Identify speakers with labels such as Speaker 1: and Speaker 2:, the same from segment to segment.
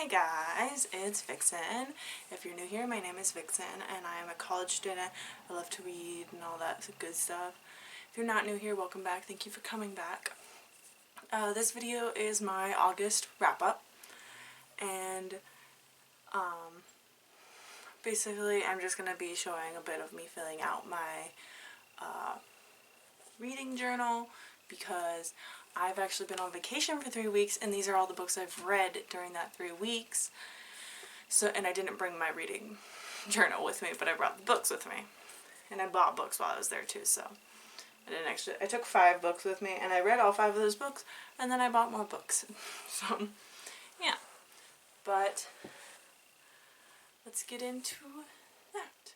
Speaker 1: guys, it's Vixen. If you're new here, my name is Vixen and I am a college student. I love to read and all that good stuff. If you're not new here, welcome back. Thank you for coming back. This video is my August wrap-up, and basically I'm just going to be showing a bit of me filling out my reading journal, because I've actually been on vacation for 3 weeks and these are all the books I've read during that 3 weeks. And I didn't bring my reading journal with me, but I brought the books with me. And I bought books while I was there too, so I took 5 books with me and I read all 5 of those books and then I bought more books. So, yeah. But let's get into that.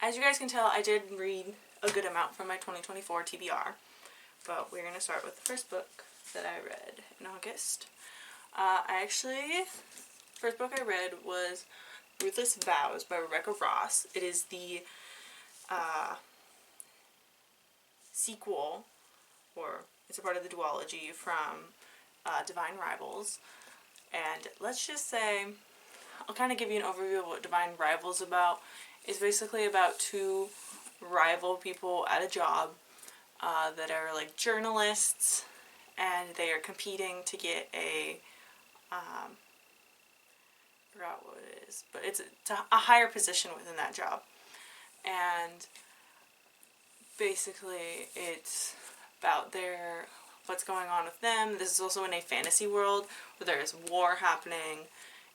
Speaker 1: As you guys can tell, I did read a good amount from my 2024 TBR, but we're going to start with the first book that I read in August. First book I read was Ruthless Vows by Rebecca Ross. It is the sequel, or it's a part of the duology from Divine Rivals. And let's just say, I'll kind of give you an overview of what Divine Rivals is about. It's basically about two rival people at a job that are like journalists, and they are competing to get a I forgot what it is, but it's a higher position within that job. And basically it's about what's going on with them. This is also in a fantasy world where there is war happening,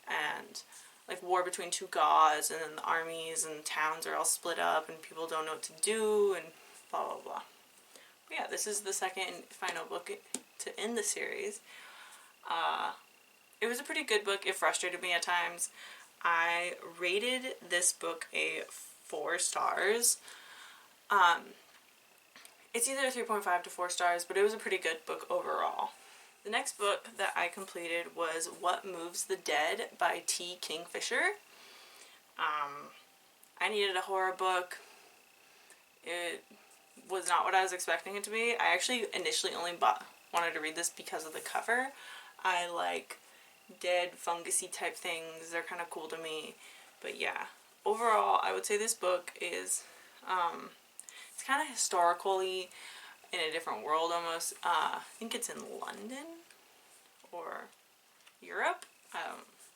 Speaker 1: and like war between two gods, and then the armies and towns are all split up and people don't know what to do and blah blah blah. But yeah, this is the second and final book to end the series. It was a pretty good book. It frustrated me at times. I rated this book a 4 stars. It's either a 3.5 to 4 stars, but it was a pretty good book overall. The next book that I completed was What Moves the Dead by T. Kingfisher. I needed a horror book. It was not what I was expecting it to be. I actually initially only wanted to read this because of the cover. I like dead fungusy type things. They're kind of cool to me. But yeah, overall I would say this book is it's kind of historically in a different world almost. I think it's in London or Europe,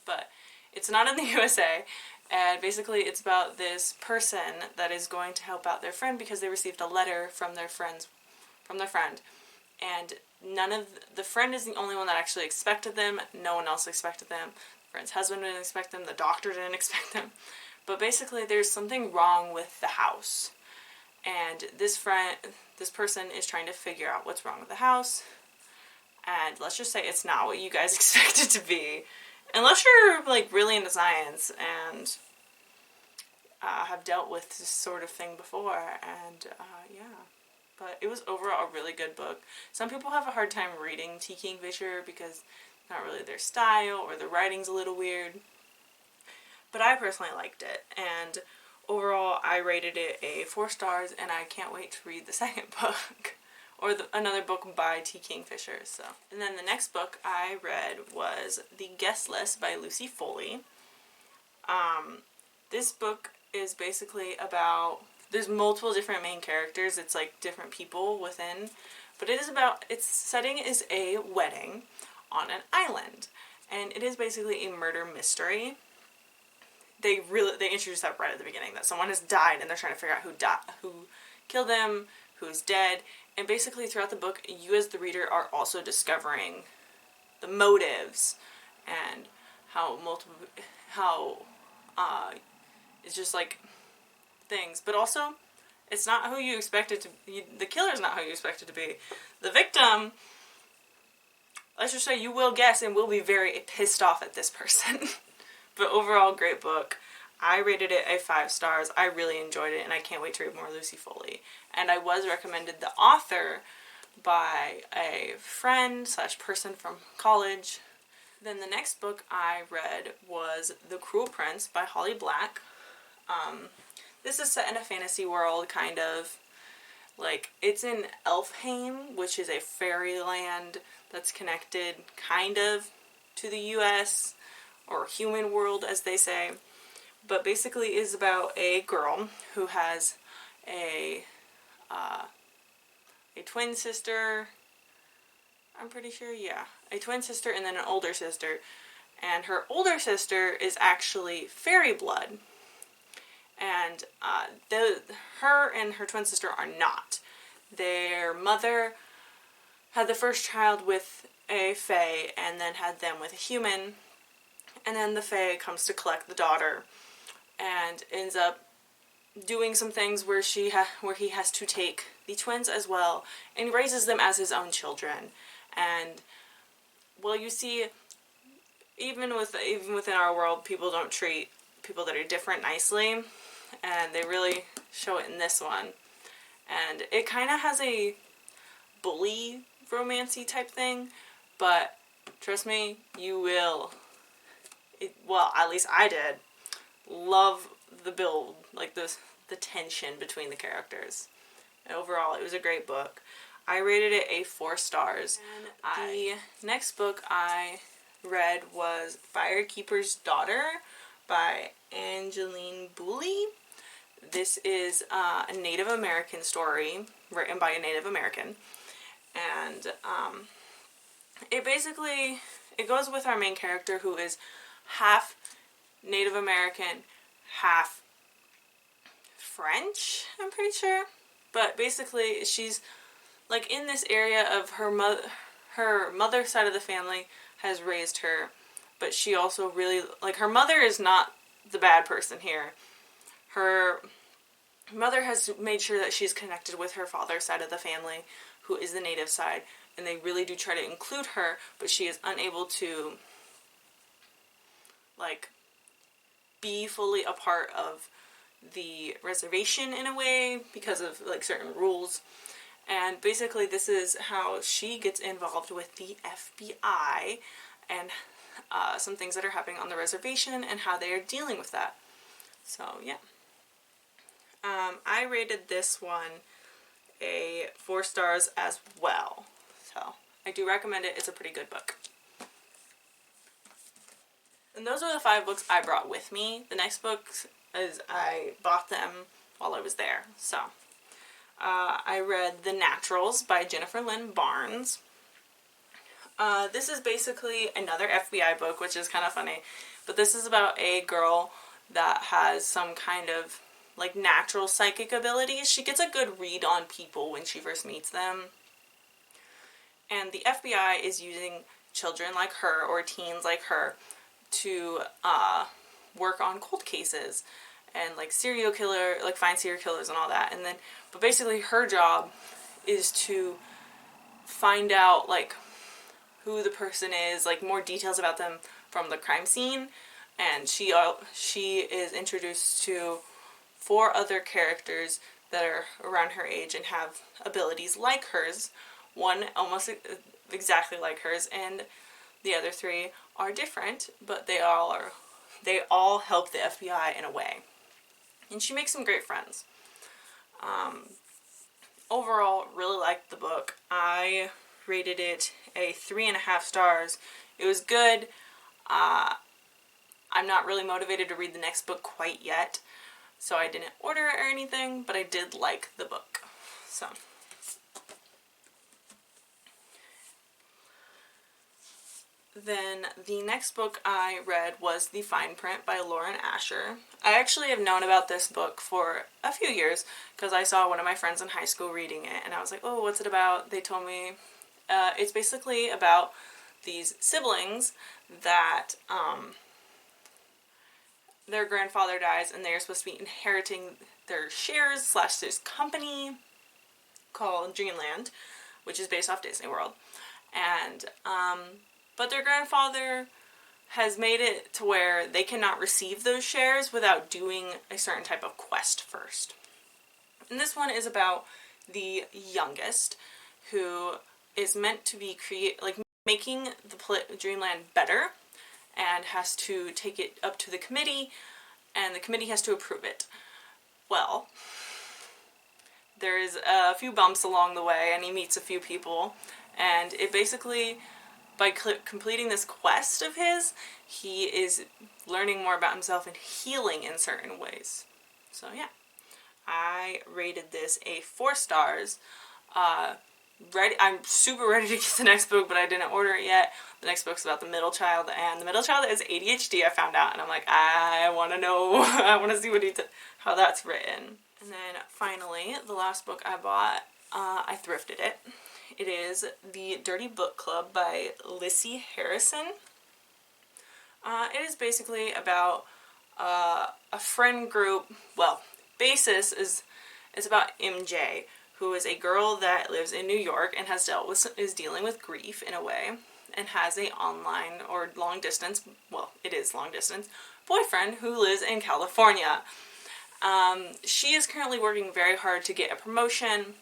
Speaker 1: but it's not in the USA. And basically it's about this person that is going to help out their friend because they received a letter from their friend, and the friend is the only one that actually expected them. No one else expected them. The friend's husband didn't expect them. The doctor didn't expect them. But basically there's something wrong with the house. And this person is trying to figure out what's wrong with the house. And let's just say it's not what you guys expect it to be. Unless you're like really into science and have dealt with this sort of thing before. And yeah. But it was overall a really good book. Some people have a hard time reading T. Kingfisher because it's not really their style or the writing's a little weird. But I personally liked it. And overall, I rated it a 4 stars, and I can't wait to read the second book, or another book by T. Kingfisher. And then the next book I read was The Guest List by Lucy Foley. This book is basically about, there's multiple different main characters. It's like different people within, but its setting is a wedding on an island, and it is basically a murder mystery. They introduce that right at the beginning, that someone has died and they're trying to figure out who killed them, who's dead, and basically throughout the book, you as the reader are also discovering the motives and it's just like things, but also it's not who you expect it to be. The killer's not who you expect it to be. The victim, let's just say you will guess and will be very pissed off at this person. But overall, great book. I rated it a 5 stars. I really enjoyed it, and I can't wait to read more Lucy Foley. And I was recommended the author by a friend / person from college. Then the next book I read was The Cruel Prince by Holly Black. This is set in a fantasy world, kind of. Like, it's in Elfheim, which is a fairyland that's connected, kind of, to the U.S., or human world, as they say. But basically is about a girl who has a twin sister, I'm pretty sure, yeah. A twin sister and then an older sister. And her older sister is actually fairy blood. And her and her twin sister are not. Their mother had the first child with a fae and then had them with a human. And then the fae comes to collect the daughter and ends up doing some things where he has to take the twins as well and raises them as his own children. And well, you see, even within our world, people don't treat people that are different nicely. and they really show it in this one. And it kind of has a bully romancy type thing, but trust me, you will, well, at least I did, love the build, like the tension between the characters. And overall, it was a great book. I rated it a 4 stars. And the next book I read was Firekeeper's Daughter by Angeline Booley. This is a Native American story written by a Native American. And it goes with our main character, who is half Native American, half French, I'm pretty sure. But basically, she's like in this area of her mother's side of the family has raised her, but she also really, like, her mother is not the bad person here. Her mother has made sure that she's connected with her father's side of the family, who is the native side, and they really do try to include her, but she is unable to, like, be fully a part of the reservation in a way because of, like, certain rules. And basically this is how she gets involved with the FBI and some things that are happening on the reservation and how they are dealing with that. So yeah. I rated this one a 4 stars as well. So I do recommend it. It's a pretty good book. And those are the 5 books I brought with me. The next books is I bought them while I was there. So I read The Naturals by Jennifer Lynn Barnes. This is basically another FBI book, which is kind of funny. But this is about a girl that has some kind of, like, natural psychic abilities. She gets a good read on people when she first meets them. And the FBI is using children like her, or teens like her, to work on cold cases and, like, find serial killers and all that. And then, but basically her job is to find out, like, who the person is, like, more details about them from the crime scene. And she is introduced to 4 other characters that are around her age and have abilities like hers. One almost exactly like hers, and the other 3 are different, but they all help the FBI in a way. And she makes some great friends. Overall, really liked the book. I rated it a 3.5 stars. It was good. I'm not really motivated to read the next book quite yet, so I didn't order it or anything, but I did like the book. So then the next book I read was The Fine Print by Lauren Asher. I actually have known about this book for a few years because I saw one of my friends in high school reading it, and I was like, oh, what's it about? They told me it's basically about these siblings that their grandfather dies, and they're supposed to be inheriting their shares / this company called Dreamland, which is based off Disney World. And but their grandfather has made it to where they cannot receive those shares without doing a certain type of quest first. And this one is about the youngest, who is meant to be making the Dreamland better, and has to take it up to the committee, and the committee has to approve it. Well, there's a few bumps along the way, and he meets a few people, and it basically, by completing this quest of his, he is learning more about himself and healing in certain ways. So yeah, I rated this a 4 stars. I'm super ready to get the next book, but I didn't order it yet. The next book's about the middle child, and the middle child is ADHD, I found out, and I'm like, I want to know, I want to see how that's written. And then finally, the last book I bought, I thrifted it. It is The Dirty Book Club by Lissy Harrison. It is basically about a friend group. Well, basis is about MJ, who is a girl that lives in New York and is dealing with grief in a way, and has a online or long distance, well, it is long distance, boyfriend who lives in California. She is currently working very hard to get a promotion,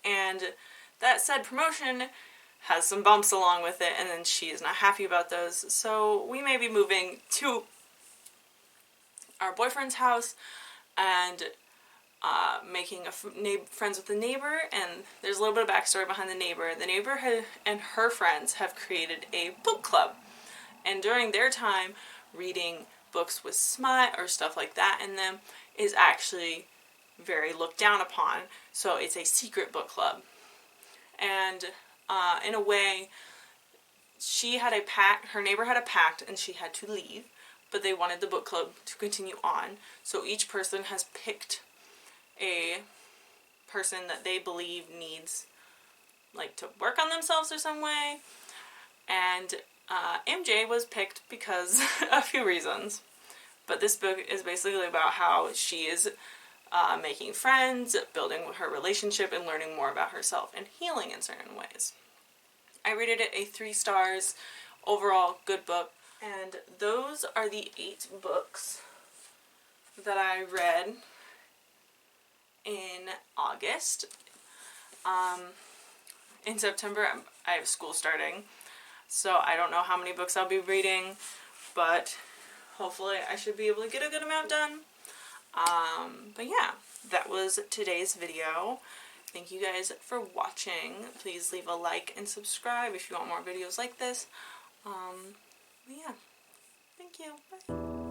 Speaker 1: and that said promotion has some bumps along with it, and then she is not happy about those. So we may be moving to our boyfriend's house and making friends with the neighbor. And there's a little bit of backstory behind the neighbor. The neighbor and her friends have created a book club, and during their time, reading books with smut or stuff like that in them is actually very looked down upon. So it's a secret book club. And in a way, she had a pact, her neighbor had a pact, and she had to leave, but they wanted the book club to continue on. So each person has picked a person that they believe needs, like, to work on themselves or some way. And MJ was picked because a few reasons. But this book is basically about how she is making friends, building her relationship, and learning more about herself and healing in certain ways. I rated it a 3 stars. Overall, good book. And those are the 8 books that I read in August. In September, I have school starting, so I don't know how many books I'll be reading, but hopefully I should be able to get a good amount done. But yeah, that was today's video. Thank you guys for watching. Please leave a like and subscribe if you want more videos like this. Yeah, thank you. Bye.